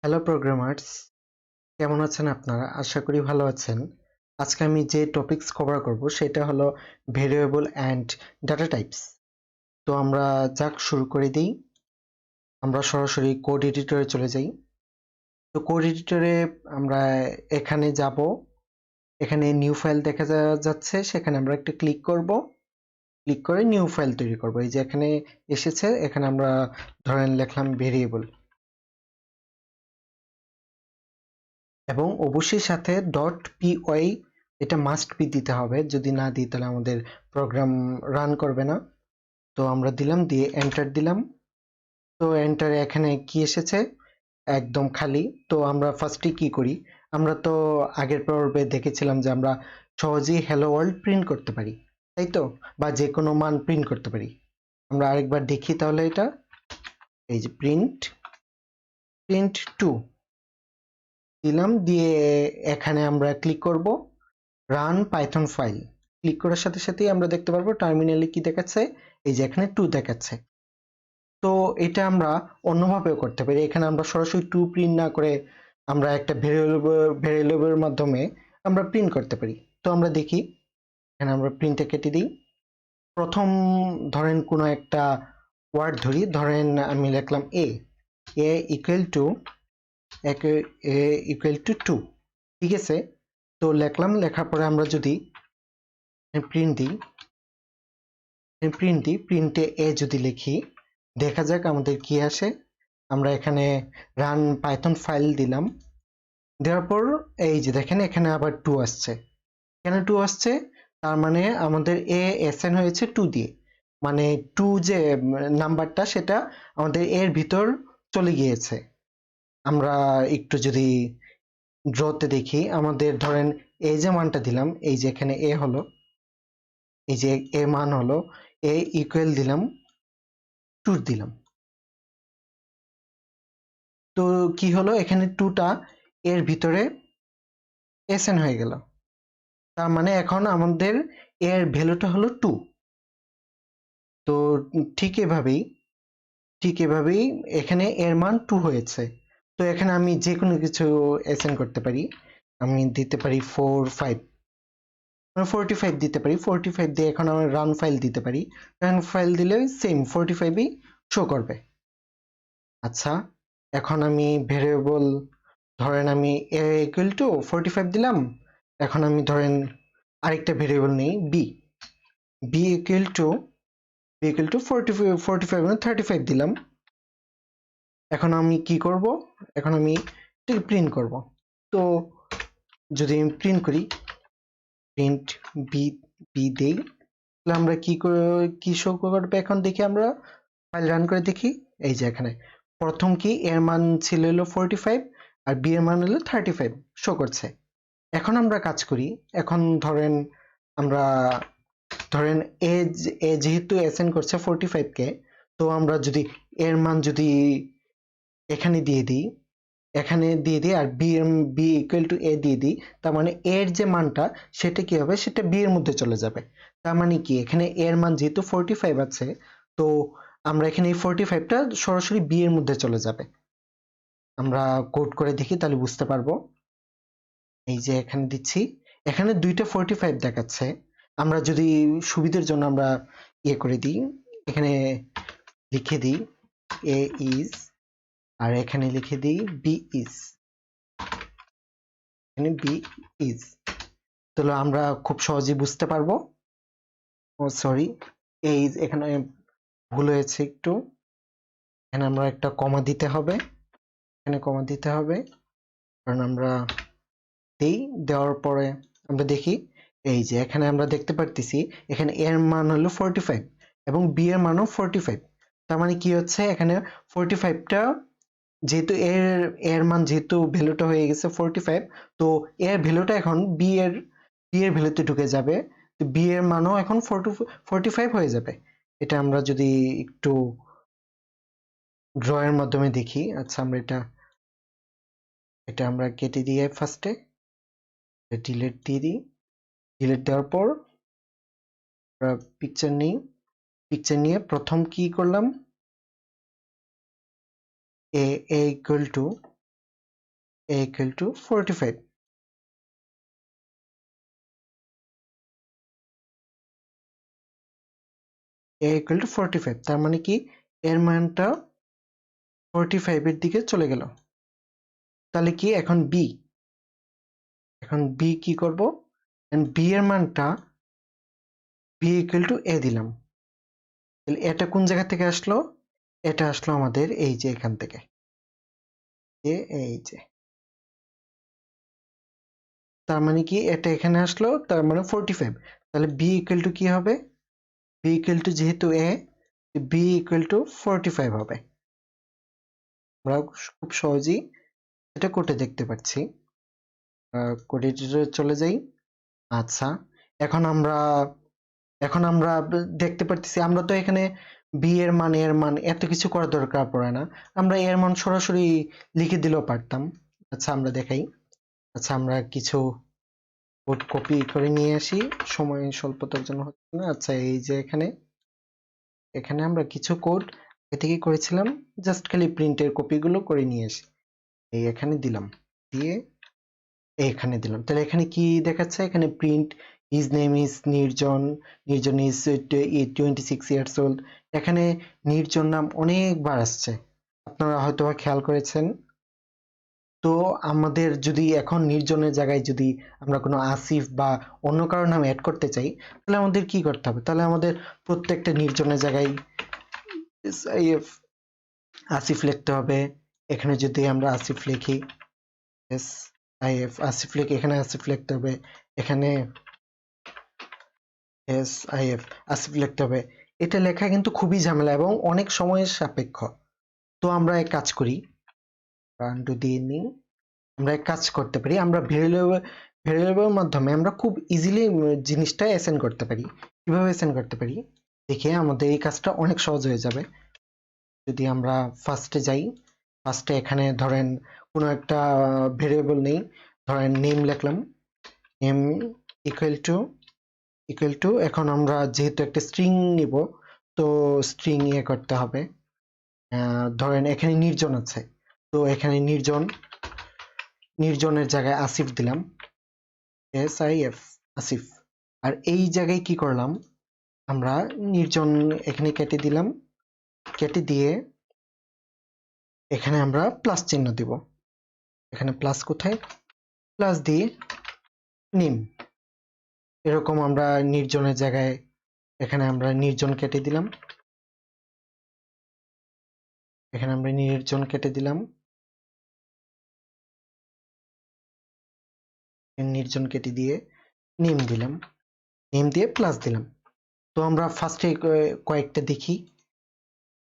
Hello programmers, কেমন আছেন আপনারা? আশা করি ভালো আছেন। আজকে আমি যে টপিকস কভার করব সেটা হলো ভেরিয়েবল অ্যান্ড ডাটা টাইপস। তো আমরা শুরু করে দিই। আমরা সরাসরি কোড এডিটরে চলে যাই। তো কোড এডিটরে আমরা এখানে যাব। এখানে নিউ ফাইল দেখা যাচ্ছে, সেখানে আমরা একটা ক্লিক করব। ক্লিক করে নিউ ফাইল তৈরি করব। এই যে এখানে এসেছে, এখানে আমরা ধরেন লিখলাম ভেরিয়েবল এবং অবশ্যই সাথে ডট পিওয়াই এটা মাস্ট বি দিতে হবে। যদি না দিই তাহলে আমাদের প্রোগ্রাম রান করবে না। তো আমরা দিলাম, দিয়ে এন্টার দিলাম। তো এন্টারে এখানে কি এসেছে? একদম খালি। তো আমরা ফার্স্টে কি করি? আমরা তো আগের পর্বে দেখেছিলাম যে আমরা সহজেই হ্যালো ওয়ার্ল্ড প্রিন্ট করতে পারি, তাই তো? বা যে কোনো মান প্রিন্ট করতে পারি। আমরা আরেকবার দেখি তাহলে এটা। এই যে প্রিন্ট প্রিন্ট টু দিলাম, দিয়ে এখানে আমরা ক্লিক করব রান পাইথন ফাইল। ক্লিক করার সাথে সাথেই আমরা দেখতে পারবো টার্মিনালে কি দেখাচ্ছে, এই যে এখানে 2 দেখাচ্ছে। তো এটা আমরা অন্যভাবেও করতে পারি। এখানে আমরা সরাসরি 2 প্রিন্ট না করে আমরা একটা ভেরিয়েবলের মাধ্যমে আমরা প্রিন্ট করতে পারি। তো আমরা দেখি, এখানে আমরা প্রিন্টে কেটে দিই। প্রথম ধরেন কোনো একটা ওয়ার্ড ধরি, ধরেন আমি লিখলাম এ ইকুয়াল টু ইকুয়াল টু 2, ঠিক আছে? তো লিখলাম, লেখার পরে আমরা যদি প্রিন্ট দিই, প্রিন্টে এ যদি লিখি, দেখা যাক আমাদের কি আসে। আমরা এখানে রান পাইথন ফাইল দিলাম, দেওয়ার পর এই যে দেখেন এখানে আবার 2 আসছে। কেন 2 আসছে? তার মানে আমাদের এ এসাইন হয়েছে 2 দিয়ে, মানে 2 যে নাম্বারটা সেটা আমাদের এর ভিতর চলে গিয়েছে। আমরা একটু যদি ড্রতে দেখি, আমাদের ধরেন এই যে মানটা দিলাম, এই যে এখানে এ হলো, এই যে এ মান হলো, এ ইকুয়াল দিলাম 2 দিলাম। তো কি হলো, এখানে 2টা এর ভিতরে এসএন হয়ে গেল। তার মানে এখন আমাদের এর ভ্যালুটা হলো 2। তো ঠিক এভাবেই ঠিক এভাবেই এখানে এর মান 2 হয়েছে। তো এখানে আমি যে কোনো কিছু এসএন করতে পারি। আমি দিতে পারি 4 5, মানে 45 দিতে পারি। 45 দিয়ে এখন আমরা রান ফাইল দিতে পারি। রান ফাইল দিলে সেম 45ই শো করবে। আচ্ছা, এখন আমি ভেরিয়েবল ধরেন আমি a ইকুয়াল টু 45 দিলাম। এখন আমি ধরেন আরেকটা ভেরিয়েবল নেই বি, বি ইকুয়াল টু 45 মানে 35 দিলাম। এখন আমি কি করব? এখন আমি এটাকে প্রিন্ট করব। তো যদি আমি প্রিন্ট করি, প্রিন্ট বি বি দেই, তাহলে আমরা কি শো করবে? এখন দেখি, আমরা ফাইল রান করে দেখি। এই যে এখানে প্রথম কি এর মান ছিল হলো 45 আর বি এর মান হলো 35 শো করছে। এখন আমরা কাজ করি। এখন ধরেন আমরা এ যেহেতু অ্যাসাইন করছে 45 কে, তো আমরা যদি এর মান যদি এখানে দিয়ে দিই, আর বি ইকুয়াল টু এ দিয়ে দিই, তার মানে এর যে মানটা সেটা কি হবে, সেটা বি এর মধ্যে চলে যাবে। তার মানে কি, এখানে এর মান যেহেতু 45 আছে, তো আমরা এখানে এই 45টা সরাসরি বি এর মধ্যে চলে যাবে। আমরা কোড করে দেখি তাহলে বুঝতে পারবো। এই যে এখানে দিচ্ছি, এখানে দুইটা 45 দেখাচ্ছে। আমরা যদি সুবিধার জন্য আমরা ইয়ে করে দিই, এখানে লিখে দিই এ ইজ, আর এখানে লিখে দিই বি ইজ, এখানে বি ইজ, তাহলে আমরা খুব সহজেই বুঝতে পারবো। ও সরি, এই এখানে ভুল হয়েছে একটু, এখানে আমরা একটা কমা দিতে হবে, এখানে কমা দিতে হবে। কারণ আমরা দেওয়ার পরে আমরা দেখি, এই যে এখানে আমরা দেখতে পারতেছি এখানে এর মান হলো 45 এবং বি এর মানও 45। তার মানে কি হচ্ছে, এখানে 45টা যেহেতু এর মান যেহেতু ভ্যালুটা হয়ে গেছে 45, তো এর ভ্যালুটা এখন বি এর ভ্যালুতে ঢুকে যাবে। তো বি এর মানও এখন 45 হয়ে যাবে। এটা আমরা যদি একটু ড্র এর মাধ্যমে দেখি। আচ্ছা, আমরা এটা আমরা কেটে দিয়ে ফার্স্টে ডিলিট দিয়ে দিই। ডিলিট দেওয়ার পর আমরা পিকচার নিই। পিকচার নিয়ে প্রথম কি করলাম, a equal to a equal to 45, a equal to 45, তার মানে কি এর মানটা 45 এর দিকে চলে গেল। তাহলে কি এখন বি কি করব, বি এর মানটা বি ইকুয়াল টু এ দিলাম। তাহলে এটা কোন জায়গা থেকে আসলো, এটা আসলো আমাদের এই যে এখান থেকে, এই যে, তার মানে কি এটা এখানে আসলো, তার মানে 45। তাহলে বি ইকুয়াল টু কি হবে, বি ইকুয়াল টু যেহেতু এ, বি ইকুয়াল টু 45 হবে। আমরা খুব সহজেই এটা কোডে দেখতে পাচ্ছি। কোডে চলে যাই। আচ্ছা, এখন আমরা দেখতে পারতেছি, আমরা তো এখানে বি এর মান এত কিছু করার দরকার পড়ে না, আমরা এর মান সরাসরি লিখে দিলেও পারতাম। আচ্ছা আমরা দেখাই। আচ্ছা আমরা কিছু কোড কপি করে নিয়ে আসি, সময় স্বল্পতার জন্য হচ্ছে না। আচ্ছা এই যে এখানে আমরা কিছু কোড এ থেকে করেছিলাম, জাস্ট খালি প্রিন্টের কপিগুলো করে নিয়ে আসি, এই এখানে দিলাম, দিয়ে এখানে দিলাম। তাহলে এখানে কি দেখাচ্ছে, এখানে প্রিন্ট হিজ নেম ইজ নির্জন, নির্জন ইজ 26 ইয়ার্স ওল্ড। এখানে নির্জন নাম অনেকবার আসছে, আপনারা হয়তো খেয়াল করেছেন। তো আমাদের যদি এখন নির্জনের জায়গায় যদি আমরা কোনো আসিফ বা অন্য কারো নাম অ্যাড করতে চাই, তাহলে আমাদের কি করতে হবে, তাহলে আমাদের প্রত্যেকটা নির্জনের জায়গায় আসিফ লিখতে হবে। এখানে যদি আমরা আসিফ লিখি, এস আই এফ আসিফ লিখি, এখানে আসিফ লিখতে হবে, এখানে এস আই এফ আসিফ লিখতে হবে। এটা লেখা কিন্তু খুবই ঝামেলা এবং অনেক সময়ের সাপেক্ষ। তো আমরা এক কাজ করি, রান্ডু দিয়ে নিই, আমরা এক কাজ করতে পারি, আমরা ভেরিয়েবলের মাধ্যমে আমরা খুব ইজিলি জিনিসটা অ্যাসাইন করতে পারি। কিভাবে অ্যাসাইন করতে পারি দেখে আমাদের এই কাজটা অনেক সহজ হয়ে যাবে। যদি আমরা ফার্স্টে যাই, ফার্স্টে এখানে ধরেন কোনো একটা ভেরিয়েবল নেই, ধরেন নেম লিখলাম, নেম ইকুয়াল টু এখন আমরা যেহেতু একটা স্ট্রিং নিব, তো স্ট্রিং ইয়ে করতে হবে। ধরেন এখানে নির্জন আছে, তো এখানে নির্জনের জায়গায় আসিফ দিলাম, এস আই এফ আসিফ। আর এই জায়গায় কি করলাম, আমরা নির্জন এখানে কেটে দিলাম, কেটে দিয়ে এখানে আমরা প্লাস চিহ্ন দিব। এখানে প্লাস কোথায়, প্লাস দিয়ে নিম। এরকম আমরা নির্জনের জায়গায় এখানে আমরা নির্জন কেটে দিলাম, এখানে আমরা নির্জন কেটে দিলাম, নির্জন কেটে দিয়ে নেম দিলাম, নেম দিয়ে প্লাস দিলাম। তো আমরা ফার্স্টে কয়েকটা দেখি,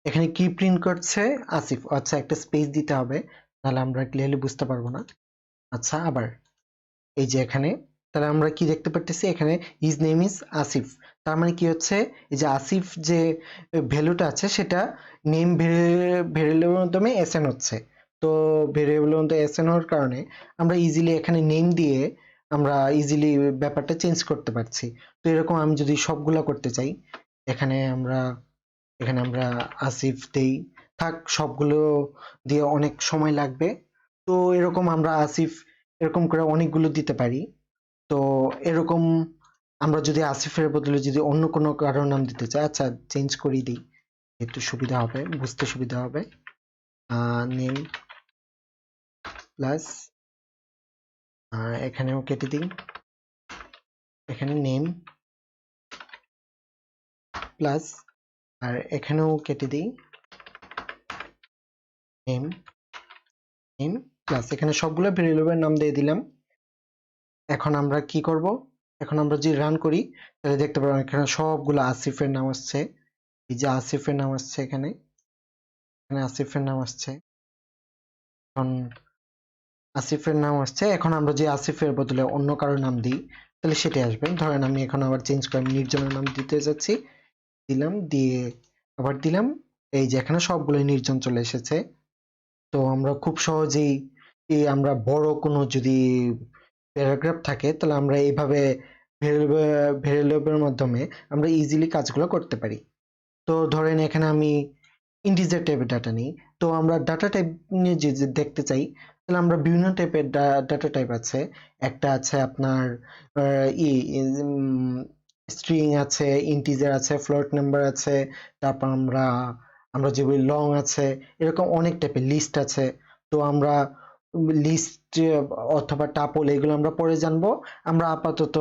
এখানে কি প্রিন্ট করছে, আসিফ। আচ্ছা একটা স্পেস দিতে হবে, তাহলে আমরা ক্লিয়ারলি বুঝতে পারবো না। আচ্ছা আবার এই যে এখানে, তাহলে আমরা কি দেখতে পারতেছি, এখানে হিজ নেম ইজ আসিফ। তার মানে কি হচ্ছে, এই যে আসিফ যে ভ্যালুটা আছে সেটা নেম ভেরিয়েবলের মাধ্যমে অ্যাসাইন হচ্ছে। তো ভেরিয়েবলের মধ্যে অ্যাসাইন হওয়ার কারণে আমরা ইজিলি এখানে নেম দিয়ে আমরা ইজিলি ব্যাপারটা চেঞ্জ করতে পারছি। তো এরকম আমি যদি সবগুলা করতে চাই, এখানে আমরা আসিফ দেই, থাক সবগুলো দিয়ে অনেক সময় লাগবে। তো এরকম আমরা আসিফ এরকম করে অনেকগুলো দিতে পারি। তো এরকম আমরা যদি আসিফের বদলে যদি অন্য কোনো কারোর নাম দিতে চাই, আচ্ছা চেঞ্জ করে দিই, একটু সুবিধা হবে, বুঝতে সুবিধা হবে। নেম প্লাস, এখানেও কেটে দিই, এখানে নেম প্লাস, আর এখানেও কেটে দিই নেম নেম প্লাস, এখানে সবগুলো ভেরিয়েবলের নাম দিয়ে দিলাম। এখন আমরা কি করব, এখন আমরা যদি রান করি তাহলে দেখতে পারবো এখানে সবগুলো আসিফের নাম আসছে, এই যে আসিফের নাম আসছে, এখানে এখানে আসিফের নাম আসছে। এখন আসিফের নাম আসছে, এখন আমরা যে আসিফের বদলে অন্য কারোর নাম দিই তাহলে সেটাই আসবে। ধরেন আমি এখন আবার চেঞ্জ করে নির্জনের নাম দিতে যাচ্ছি, দিলাম, দিয়ে আবার দিলাম, এই যে এখানে সবগুলো নির্জন চলে এসেছে। তো আমরা খুব সহজেই আমরা বড় কোনো যদি প্যারাগ্রাফ থাকে তাহলে আমরা এইভাবে ভেরিয়েবলের মাধ্যমে আমরা ইজিলি কাজগুলো করতে পারি। তো ধরেন এখানে আমি ইন্টিজার টাইপের ডাটা নিই, তো তো আমরা ডাটা টাইপ নিয়ে যে দেখতে চাই, তাহলে আমরা বিভিন্ন টাইপের ডাটা টাইপ আছে। একটা আছে আপনার স্ট্রিং আছে, ইন্টিজার আছে, ফ্লোট নাম্বার আছে, তারপর আমরা আমরা যে বলি লং আছে, এরকম অনেক টাইপের লিস্ট আছে। তো আমরা লিস্ট অথবা টাপল এগুলো আমরা পরে জানবো। আমরা আপাতত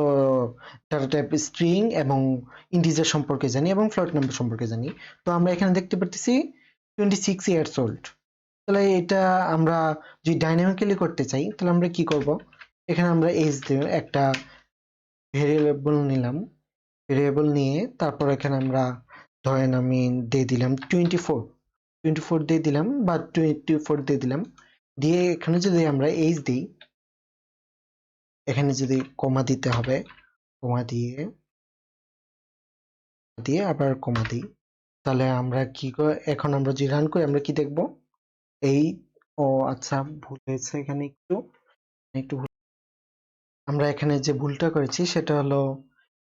ডাটা টাইপ স্ট্রিং এবং ইন্টিজার সম্পর্কে জানি এবং ফ্লোট নাম্বার সম্পর্কে জানি। তো আমরা এখানে দেখতে পাচ্ছি 26 ইয়ার্স ওল্ড। তাহলে এটা আমরা যদি ডাইনামিক্যালি করতে চাই, তাহলে আমরা কি করব, এখানে আমরা এজ একটা ভেরিয়েবল নিলাম, ভেরিয়েবল নিয়ে তারপর এখানে আমরা ধরেন আমি দিয়ে দিলাম 24 দিয়ে দিলাম বা 24 দিয়ে দিলাম, দিয়ে এখানে যদি আমরা এজ দিই, এখানে যদি কমা দিতে হবে, কমা দিয়ে দিয়ে আবার কমা দিই, তাহলে আমরা কি এখন আমরা যদি রান করি আমরা কি দেখব, এই ও আচ্ছা ভুল হয়েছে এখানে একটু একটু আমরা এখানে যে ভুলটা করেছি সেটা হলো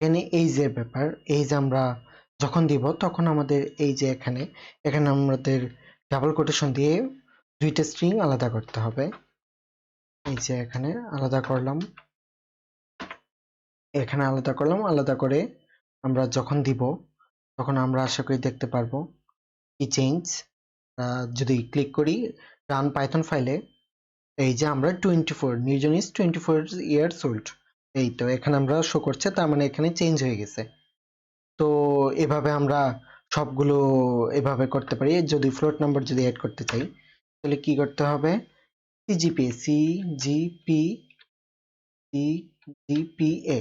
এখানে এইজের ব্যাপার। এইজ আমরা যখন দিব তখন আমাদের এই যে এখানে এখানে আমাদের ডাবল কোটেশন দিয়ে দুইটা স্ট্রিং আলাদা করতে হবে। এই যে এখানে আলাদা করলাম, এখানে আলাদা করলাম, আলাদা করে আমরা যখন দিব তখন আমরা আশা করি দেখতে পারবো কি চেঞ্জ। যদি ক্লিক করি রান পাইথন ফাইলে, এই যে আমরা 24 নির্জন ইজ 24 ইয়ার্স ওল্ড, এই তো এখানে আমরা শো করছে, তার মানে এখানে চেঞ্জ হয়ে গেছে। তো এভাবে আমরা সবগুলো এভাবে করতে পারি। যদি ফ্লোট নাম্বার যদি অ্যাড করতে চাই, তাহলে কি করতে হবে, সিজিপিএ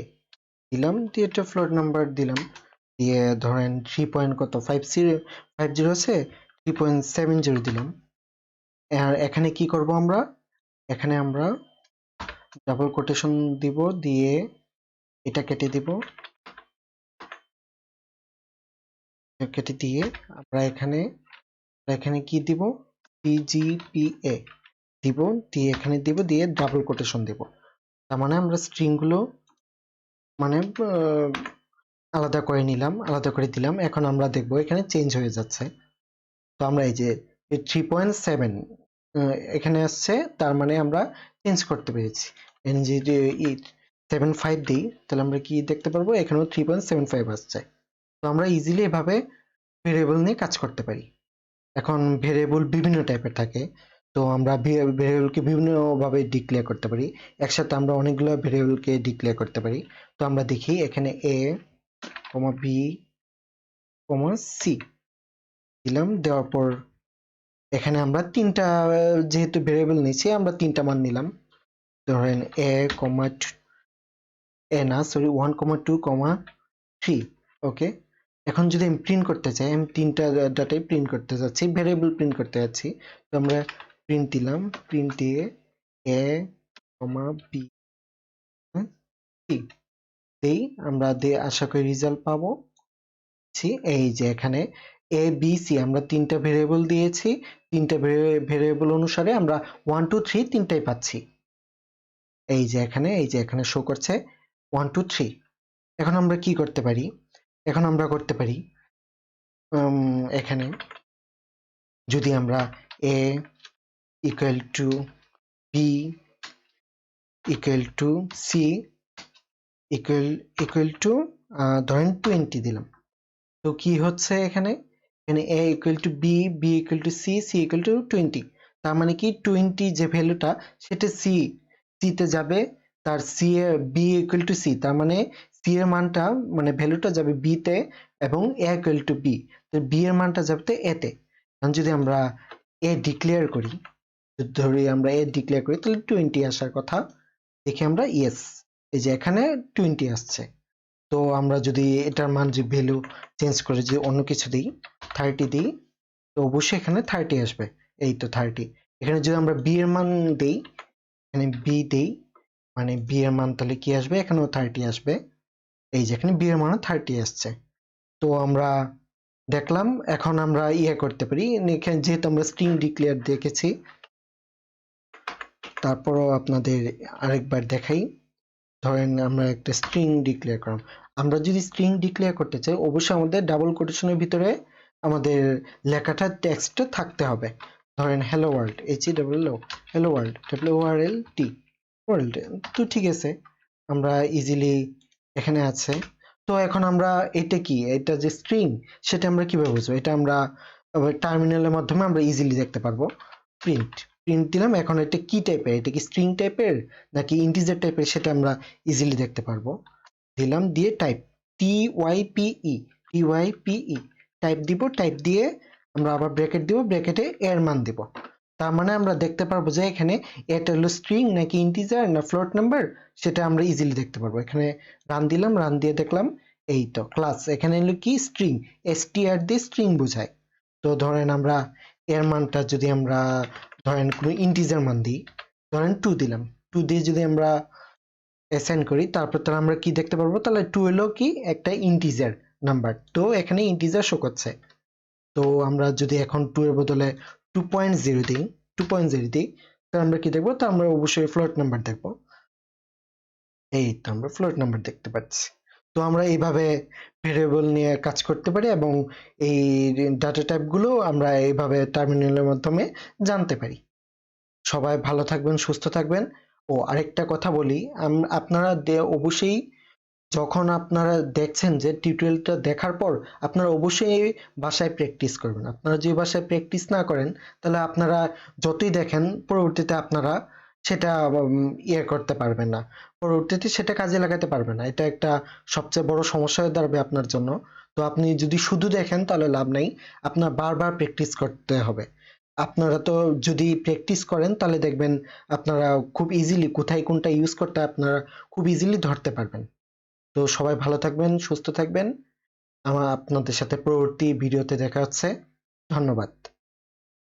দিলাম, দিয়ে একটা ফ্লোট নাম্বার দিলাম, দিয়ে ধরেন 3 পয়েন্ট কত 50 আছে, 3.70 দিলাম। আর এখানে কি করব আমরা, এখানে আমরা ডাবল কোটেশন দিব, দিয়ে এটা কেটে দিব, কেটে দিয়ে আমরা এখানে এখানে কি দিব, সিজিপিএ দিব, দিয়ে এখানে দিব, দিয়ে ডাবল কোটেশন দিব। তার মানে আমরা স্ট্রিং গুলো মানে আলাদা করে নিলাম, আলাদা করে দিলাম। এখন আমরা দেখব এখানে চেঞ্জ হয়ে যাচ্ছে। তো আমরা এই যে 3.7 এখানে আসছে, তার মানে আমরা চেঞ্জ করতে পেরেছি। যদি 75 দিই তাহলে আমরা কি দেখতে পারবো, এখানেও 3.75 আসছে। তো আমরা ইজিলি এভাবে ভেরিয়েবল নিয়ে কাজ করতে পারি। এখন ভেরিয়েবল বিভিন্ন টাইপের থাকে, তো আমরা ভেরিয়েবলকে বিভিন্ন ভাবে ডিক্লেয়ার করতে পারি। একসাথে আমরা অনেকগুলো ভেরিয়েবলকে ডিক্লেয়ার করতে পারি। তো আমরা দেখি এখানে এ কমা বি কমা সি দিলাম, দেওয়ার পর এখানে আমরা তিনটা যেহেতু ভেরিয়েবল নিয়েছি আমরা তিনটা মান নিলাম, ধরেন এ কমা এ না সরি 1,2,3। ওকে, এখন যদি আমি প্রিন্ট করতে চাই, আমি তিনটা ডাটাই প্রিন্ট করতে যাচ্ছি, ভেরিয়েবল প্রিন্ট করতে যাচ্ছি। তো আমরা প্রিন্ট দিলাম, প্রিন্ট দিয়ে এ কমা বি সি দেই, আমরা দিয়ে আশা করি রেজাল্ট পাবো। এই যে এখানে এ বি সি আমরা তিনটা ভেরিয়েবল দিয়েছি, তিনটা ভেরিয়েবল অনুসারে আমরা 1 2 3 তিনটাই পাচ্ছি। এই যে এখানে শো করছে 1 2 3। এখন আমরা কি করতে পারি, এখন আমরা করতে পারি এখানে যদি আমরা A equal to B equal to C equal to ধরেন 20 দিলাম, তো কি হচ্ছে এখানে, এখানে a equal to B, B equal to C, C equal to 20। তার মানে কি 20 যে ভ্যালুটা সেটা সি তে যাবে, তার সি এর বি ইকুয়াল টু সি, তার মানে সি এর মানটা মানে ভ্যালুটা যাবে বি তে এবং a ইকুয়াল টু বি, তো বি এর মানটা যাবে এ তে। এখন যদি আমরা এ ডিক্লেয়ার করি, ধরি আমরা এ ডিক্লেয়ার করি, তাহলে 20 আসার কথা, দেখি আমরা ইয়েস, এই যে এখানে 20 আসছে। তো আমরা যদি এটার মান যে ভ্যালু চেঞ্জ করে যে অন্য কিছু দিই 30 দিই, তো অবশ্যই এখানে 30 আসবে। এই তো 30। এখানে যদি আমরা বি এর মান দেই, এখানে বি দেই, মানে বি এর মান তাহলে কি আসবে, এখানেও 30 আসবে। এই যে এখানে বি এর মান 30 আসছে। তো আমরা দেখলাম, এখন আমরা ইয়ে করতে পারি, এখানে যেহেতু আমরা স্ট্রিং ডিক্লেয়ার দেখেছি, তারপরও আপনাদের আরেকবার দেখাই। ধরেন আমরা একটা স্ট্রিং ডিক্লেয়ার করলাম, আমরা যদি স্ট্রিং ডিক্লেয়ার করতে চাই অবশ্যই আমাদের ডাবল কোটেশনের ভিতরে আমাদের লেখাটা টেক্সট থাকতে হবে। ধরেন hello world, hello world, WORLD, world. তো ঠিক আছে, আমরা ইজিলি এখানে আছে। তো এখন আমরা এটা কি, এটা যে স্ট্রিং, সেটা আমরা কিভাবে বুঝবো? এটা আমরা টার্মিনালের মাধ্যমে আমরা ইজিলি দেখতে পারবো। প্রিন্ট প্রিন্ট দিলাম। এখন এটা কি টাইপের, এটা কি স্ট্রিং টাইপের নাকি ইন্টিজার টাইপের, সেটা আমরা ইজিলি দেখতে পারবো। দিলাম, দিয়ে টাইপ, TYPE, TYPE টাইপ দিব। টাইপ দিয়ে আমরা আবার ব্র্যাকেট দিব, ব্র্যাকেটে এর মান দিব। তার মানে আমরা দেখতে পারবো যে এখানে এটা হলো স্ট্রিং নাকি ইন্টিজার না ফ্লোট নাম্বার, সেটা আমরা ইজিলি দেখতে পারবো। এখানে রান দিলাম, রান দিয়ে দেখলাম এই তো ক্লাস, এখানে হলো কি স্ট্রিং, STR দিয়ে স্ট্রিং বোঝায়। তো ধরেন আমরা এর মানটা যদি আমরা ধরেন কোনো ইন্টিজার মান দিই, ধরেন 2 দিলাম, 2 দিয়ে যদি আমরা অ্যাসাইন করি, তারপর তাহলে আমরা কি দেখতে পারবো, তাহলে 2 হলো কি একটা ইন্টিজার নাম্বার, তো এখানে ইন্টিজার শো করছে। তো আমরা যদি এখন 2 এর বদলে 2.0 দিই, 2.0 দিই, তাহলে আমরা কি দেখবো, তো আমরা অবশ্যই ফ্লোট নাম্বার দেখবো। এই তো আমরা ফ্লোট নাম্বার দেখতে পাচ্ছি। তো আমরা এইভাবে ভেরিয়েবল নিয়ে কাজ করতে পারি এবং এই ডাটা টাইপ গুলো আমরা এইভাবে টার্মিনালের মাধ্যমে জানতে পারি। সবাই ভালো থাকবেন, সুস্থ থাকবেন। ও আরেকটা কথা বলি, আপনারা অবশ্যই যখন আপনারা দেখছেন যে টিউটোরিয়ালটা দেখার পর আপনারা অবশ্যই বাসায় প্র্যাকটিস করবেন। আপনারা যদি বাসায় প্র্যাকটিস না করেন, তাহলে আপনারা যতই দেখেন পরবর্তীতে আপনারা সেটা ইয়ে করতে পারবেন না, পরবর্তীতে সেটা কাজে লাগাতে পারবেন না। এটা একটা সবচেয়ে বড় সমস্যা হয়ে দাঁড়াবে আপনার জন্য। তো আপনি যদি শুধু দেখেন তাহলে লাভ নাই, আপনার বারবার প্র্যাকটিস করতে হবে। আপনারা তো যদি প্র্যাকটিস করেন তাহলে দেখবেন আপনারা খুব ইজিলি কোথায় কোনটা ইউজ করতে আপনারা খুব ইজিলি ধরতে পারবেন। তো সবাই ভালো থাকবেন, সুস্থ থাকবেন। আপনাদের সাথে পরবর্তী ভিডিওতে দেখা হচ্ছে। ধন্যবাদ।